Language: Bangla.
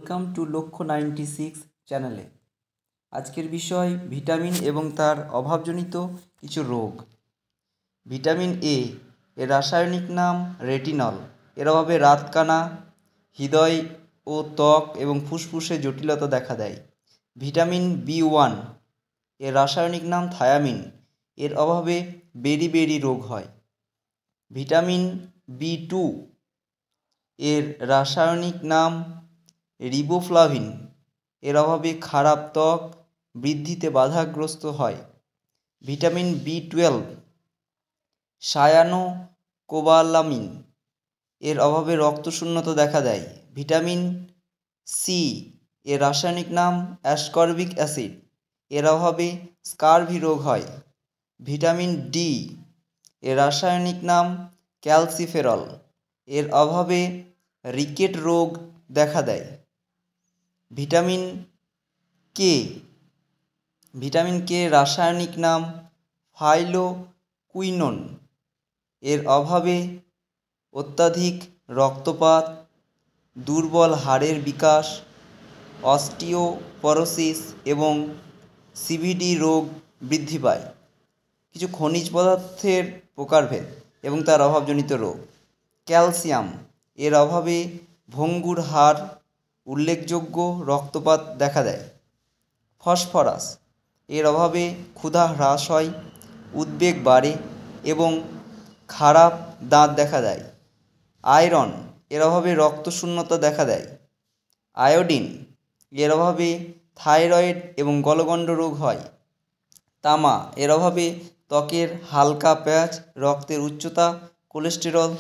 ওয়েলকাম টু লক্ষ্য 96 চ্যানেলে। আজকের বিষয় ভিটামিন এবং তার অভাবজনিত কিছু রোগ। ভিটামিন এ এর রাসায়নিক নাম রেটিনল। এর অভাবে রাতকানা, হৃদয় ও ত্বক এবং ফুসফুসে জটিলতা দেখা দেয়। ভিটামিন বি1 এর রাসায়নিক নাম থায়ামিন। এর অভাবে বেরি রোগ হয়। ভিটামিন বি2 এর রাসায়নিক নাম রিবোফ্লাভিন। এর অভাবে খারাপ ত্বক বৃদ্ধিতে বাধাগ্রস্ত হয়। ভিটামিন বি12 সায়ানোকোবালামিন। এর অভাবে রক্তশূন্যতা দেখা দেয়। ভিটামিন সি এর রাসায়নিক নাম অ্যাসকর্বিক অ্যাসিড। এর অভাবে স্কারভি রোগ হয়। ভিটামিন ডি এর রাসায়নিক নাম ক্যালসিফেরল। এর অভাবে রিকেট রোগ দেখা দেয়। ভিটামিন কে রাসায়নিক নাম ফাইলোকুইনোন। এর অভাবে অত্যাধিক রক্তপাত, দুর্বল হাড়ের বিকাশ, অস্টিওপরোসিস এবং সিভিডি রোগ বৃদ্ধি পায়। কিছু খনিজ পদার্থের প্রকারভেদ এবং তার অভাবজনিত রোগ। ক্যালসিয়াম এর অভাবে ভঙ্গুর হাড়, উল্লেখযোগ্য রক্তপাত দেখা দেয়। ফসফরাস এর অভাবে ক্ষুধা হ্রাস হয়, উদ্বেগ বাড়ে এবং খারাপ দাঁত দেখা দেয়। আয়রন এর অভাবে রক্তশূন্যতা দেখা দেয়। আয়োডিন এর অভাবে থাইরয়েড এবং গলগণ্ড রোগ হয়। তামা এর অভাবে ত্বকের হালকা প্যাচ, রক্তের উচ্চতা, কোলেস্টেরল